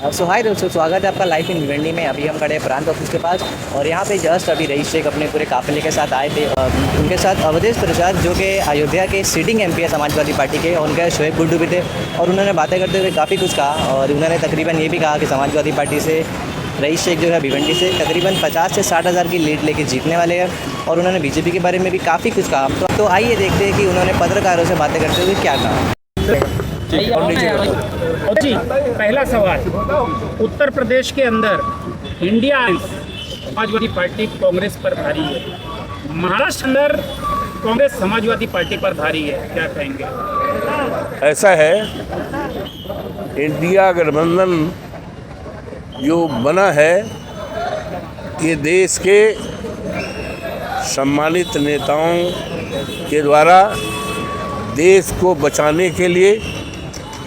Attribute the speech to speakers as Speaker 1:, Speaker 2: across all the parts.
Speaker 1: सो हाय दोस्तों, स्वागत है आपका लाइफ इन भिवंडी में। अभी हम खड़े हैं प्रांत ऑफिस के पास और यहाँ पे जस्ट अभी रईस शेख अपने पूरे काफिले के साथ आए थे। उनके साथ अवधेश प्रसाद जो कि अयोध्या के सिटिंग एमपी है समाजवादी पार्टी के, और उनके शोएब गुड्डू भी थे और उन्होंने बातें करते हुए काफ़ी कुछ कहा। और उन्होंने तकरीबन ये भी कहा कि समाजवादी पार्टी से रईस शेख जो है भिवंडी से तकरीबन 50 से 60 हज़ार की लीड लेके जीतने वाले हैं। और उन्होंने बीजेपी के बारे में भी काफ़ी कुछ कहा। तो आइए देखते हैं कि उन्होंने पत्रकारों से बातें करते हुए क्या कहा।
Speaker 2: जी, पहला सवाल, उत्तर प्रदेश के अंदर इंडिया समाजवादी पार्टी कांग्रेस पर भारी है, महाराष्ट्र अंदर कांग्रेस समाजवादी पार्टी पर भारी है, क्या कहेंगे?
Speaker 3: ऐसा है, इंडिया गठबंधन जो बना है ये देश के सम्मानित नेताओं के द्वारा देश को बचाने के लिए,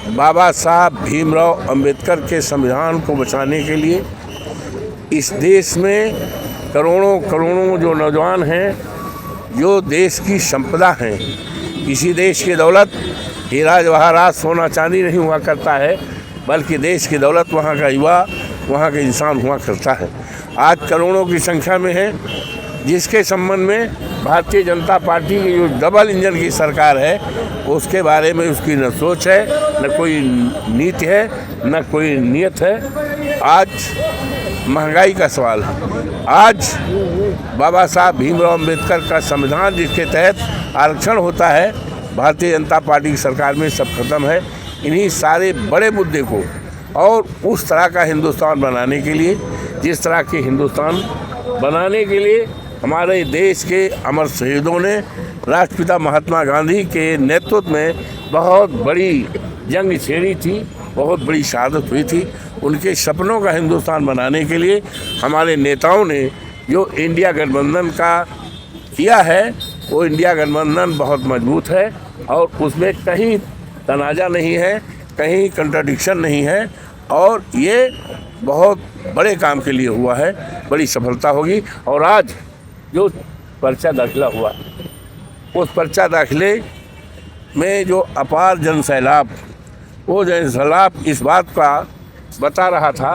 Speaker 3: बाबा साहब भीमराव अंबेडकर के संविधान को बचाने के लिए इस देश में करोड़ों करोड़ों जो नौजवान हैं, जो देश की संपदा हैं। किसी देश की दौलत हीरा जवाहरात सोना चांदी नहीं हुआ करता है, बल्कि देश की दौलत वहाँ का युवा, वहाँ का इंसान हुआ करता है। आज करोड़ों की संख्या में है, जिसके संबंध में भारतीय जनता पार्टी की जो डबल इंजन की सरकार है उसके बारे में उसकी न सोच है, न कोई नीति है, न कोई नियत है। आज महंगाई का सवाल है, आज बाबा साहब भीमराव अंबेडकर का संविधान जिसके तहत आरक्षण होता है, भारतीय जनता पार्टी की सरकार में सब खत्म है। इन्हीं सारे बड़े मुद्दे को और उस तरह का हिंदुस्तान बनाने के लिए, जिस तरह के हिंदुस्तान बनाने के लिए हमारे देश के अमर शहीदों ने राष्ट्रपिता महात्मा गांधी के नेतृत्व में बहुत बड़ी जंग छेड़ी थी, बहुत बड़ी शहादत हुई थी। उनके सपनों का हिंदुस्तान बनाने के लिए हमारे नेताओं ने जो इंडिया गठबंधन का किया है, वो इंडिया गठबंधन बहुत मजबूत है और उसमें कहीं तनाजा नहीं है, कहीं कंट्राडिक्शन नहीं है, और ये बहुत बड़े काम के लिए हुआ है, बड़ी सफलता होगी। और आज जो पर्चा दाखिला हुआ, उस पर्चा दाखिले में जो अपार जन सैलाब, वो जन सैलाब इस बात का बता रहा था,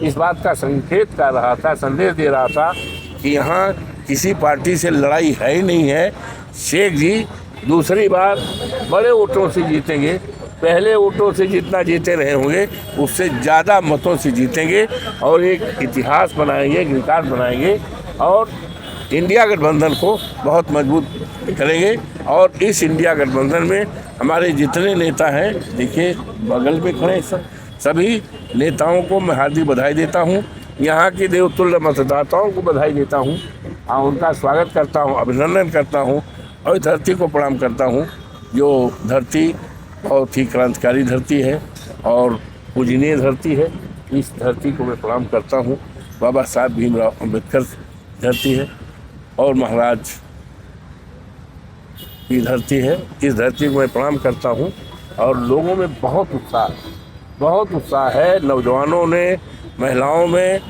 Speaker 3: इस बात का संकेत कर रहा था, संदेश दे रहा था कि यहाँ किसी पार्टी से लड़ाई है ही नहीं है। शेख जी दूसरी बार बड़े वोटों से जीतेंगे, पहले वोटों से जितना जीते रहे होंगे उससे ज़्यादा मतों से जीतेंगे और एक इतिहास बनाएंगे, एक रिकॉर्ड बनाएंगे और इंडिया गठबंधन को बहुत मजबूत करेंगे। और इस इंडिया गठबंधन में हमारे जितने नेता हैं, देखिए बगल में खड़े सभी नेताओं को मैं हार्दिक बधाई देता हूं, यहाँ के देवतुल्य मतदाताओं को बधाई देता हूं, उनका स्वागत करता हूं, अभिनंदन करता हूं और धरती को प्रणाम करता हूं। जो धरती बहुत ही क्रांतिकारी धरती है और पूजनीय धरती है, इस धरती को मैं प्रणाम करता हूं। बाबा साहब भीमराव अंबेडकर धरती है और महाराज की धरती है, इस धरती को मैं प्रणाम करता हूं। और लोगों में बहुत उत्साह है, नौजवानों में, महिलाओं में,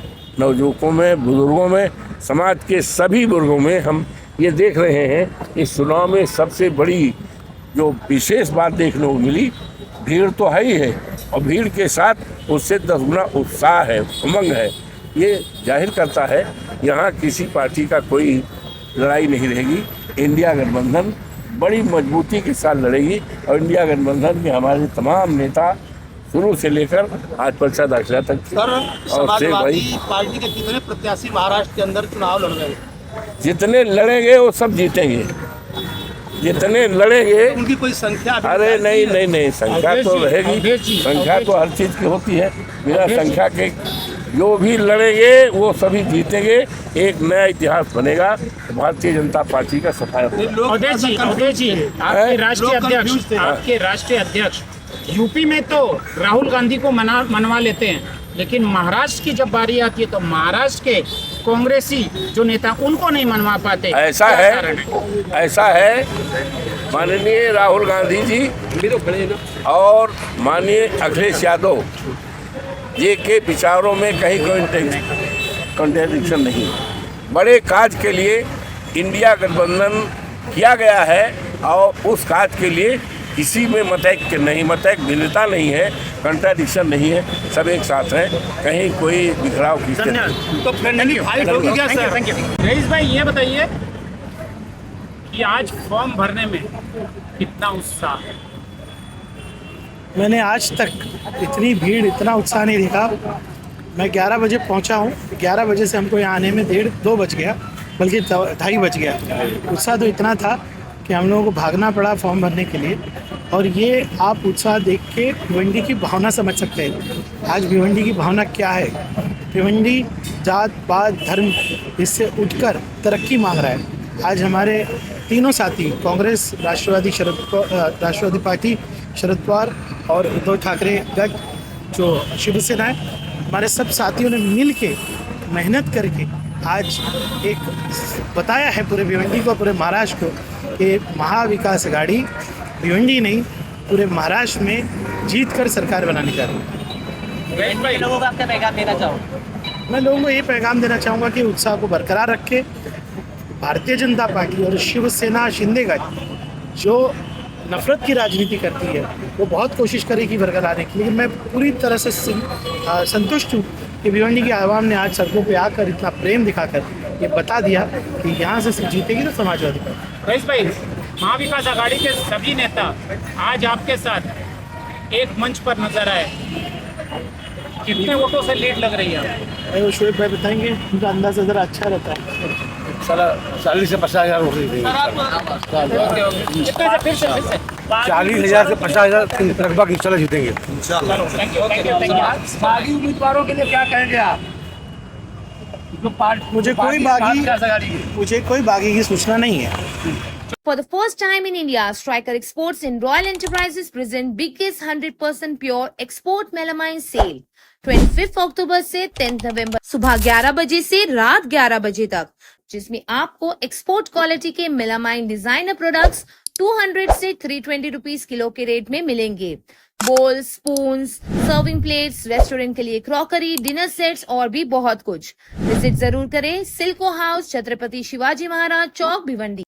Speaker 3: नवयुवकों में, बुजुर्गों में, समाज के सभी वर्गों में हम ये देख रहे हैं। इस चुनाव में सबसे बड़ी जो विशेष बात देखने को मिली, भीड़ तो है ही है और भीड़ के साथ उससे 10 गुना उत्साह है, उमंग है। ये जाहिर करता है यहाँ किसी पार्टी का कोई लड़ाई नहीं रहेगी। इंडिया गठबंधन बड़ी मजबूती के साथ लड़ेगी और इंडिया गठबंधन के हमारे तमाम नेता शुरू से लेकर आज पर्चा दाखिला तक।
Speaker 4: सर, समाजवादी पार्टी के कितने प्रत्याशी महाराष्ट्र के अंदर चुनाव लड़ रहे हैं?
Speaker 3: जितने लड़ेंगे वो सब जीतेंगे, जितने लड़ेंगे।
Speaker 4: उनकी कोई संख्या?
Speaker 3: अरे नहीं, संख्या तो रहेगी, संख्या तो हर चीज़ की होती है। बिना संख्या के जो भी लड़ेंगे वो सभी जीतेंगे, एक नया इतिहास बनेगा, भारतीय जनता पार्टी का सफाया होगा।
Speaker 2: अवधेश जी, आपके राष्ट्रीय अध्यक्ष यूपी में तो राहुल गांधी को मनवा लेते हैं, लेकिन महाराष्ट्र की जब बारी आती है तो महाराष्ट्र के कांग्रेसी जो नेता उनको नहीं मनवा पाते।
Speaker 3: ऐसा है माननीय राहुल गांधी जी और माननीय अखिलेश यादव जी के विचारों में कहीं कोई कॉन्ट्रडिक्शन नहीं। बड़े काज के लिए इंडिया गठबंधन किया गया है और उस काज के लिए किसी में मतैक भिन्नता नहीं है, कंट्राडिक्शन नहीं है, सब एक साथ हैं, कहीं कोई बिखराव की स्थिति नहीं।
Speaker 4: तो फ्रेंडली फाइट होगी क्या सर?
Speaker 2: Thank you. रईस भाई ये बताइए कि आज फॉर्म भरने में कितना उत्साह है?
Speaker 5: मैंने आज तक इतनी भीड़, इतना उत्साह नहीं देखा। मैं 11 बजे पहुंचा हूं। 11 बजे से हमको यहाँ आने में 1:30-2 बज गया, बल्कि 2:30 बज गया। उत्साह तो इतना था कि हम लोगों को भागना पड़ा फॉर्म भरने के लिए। और ये आप उत्साह देख के भिवंडी की भावना समझ सकते हैं। आज भिवंडी की भावना क्या है। भिवंडी जात पात धर्म इससे उठकर तरक्की मांग रहा है। आज हमारे तीनों साथी कांग्रेस, राष्ट्रवादी पार्टी शरद पवार और उद्धव ठाकरे गठ जो शिवसेना है, हमारे सब साथियों ने मिल के मेहनत करके आज एक बताया है पूरे भिवंडी को, पूरे महाराष्ट्र को कि महाविकास आघाड़ी भिवंडी नहीं पूरे महाराष्ट्र में जीत कर सरकार बनाने जा रही है।
Speaker 2: रईस भाई
Speaker 1: लोगों को आपका पैगाम देना चाहो?
Speaker 5: मैं लोगों को ये पैगाम देना चाहूँगा कि उत्साह को बरकरार रखे। भारतीय जनता पार्टी और शिवसेना शिंदेगढ़ जो नफरत की राजनीति करती है वो बहुत कोशिश करेगी बरकरार रखने की, लेकिन मैं पूरी तरह से संतुष्ट हूँ कि भिवंडी की आवाम ने आज सड़कों पे आकर इतना प्रेम दिखाकर ये बता दिया कि यहाँ से जीतेगी तो समाजवादी पार्टी।
Speaker 2: रईस भाई, महाविकास आघाड़ी के सभी नेता आज आपके साथ एक मंच पर नजर आए, कितने वोटों से लीड लग रही है?
Speaker 5: वो शोएब भाई बताएंगे, उनका अंदाजा ज़रा अच्छा रहता है।
Speaker 4: 40 से 50 हज़ार हो रही है।
Speaker 2: कितने से फिर से
Speaker 4: 40,000 से 50,000 लगभग इंशाल्लाह जीतेंगे।
Speaker 2: Thank you.
Speaker 4: बागी उम्मीदवारों के लिए क्या कहेंगे आप?
Speaker 5: मुझे कोई बागी की सूचना नहीं है।
Speaker 6: For the first time in India, Striker Exports and Royal Enterprises present biggest 100% pure export melamine sale 25 अक्टूबर से 10 नवंबर सुबह 11 बजे से रात 11 बजे तक, जिसमें आपको एक्सपोर्ट क्वालिटी के मेलामाइन डिजाइनर प्रोडक्ट्स 200 से 320 रुपीस किलो के रेट में मिलेंगे। बोल, स्पून्स, सर्विंग प्लेट्स, रेस्टोरेंट के लिए क्रॉकरी, डिनर सेट्स और भी बहुत कुछ। विजिट जरूर करें। सिल्को हाउस, छत्रपति शिवाजी महाराज चौक, भिवंडी।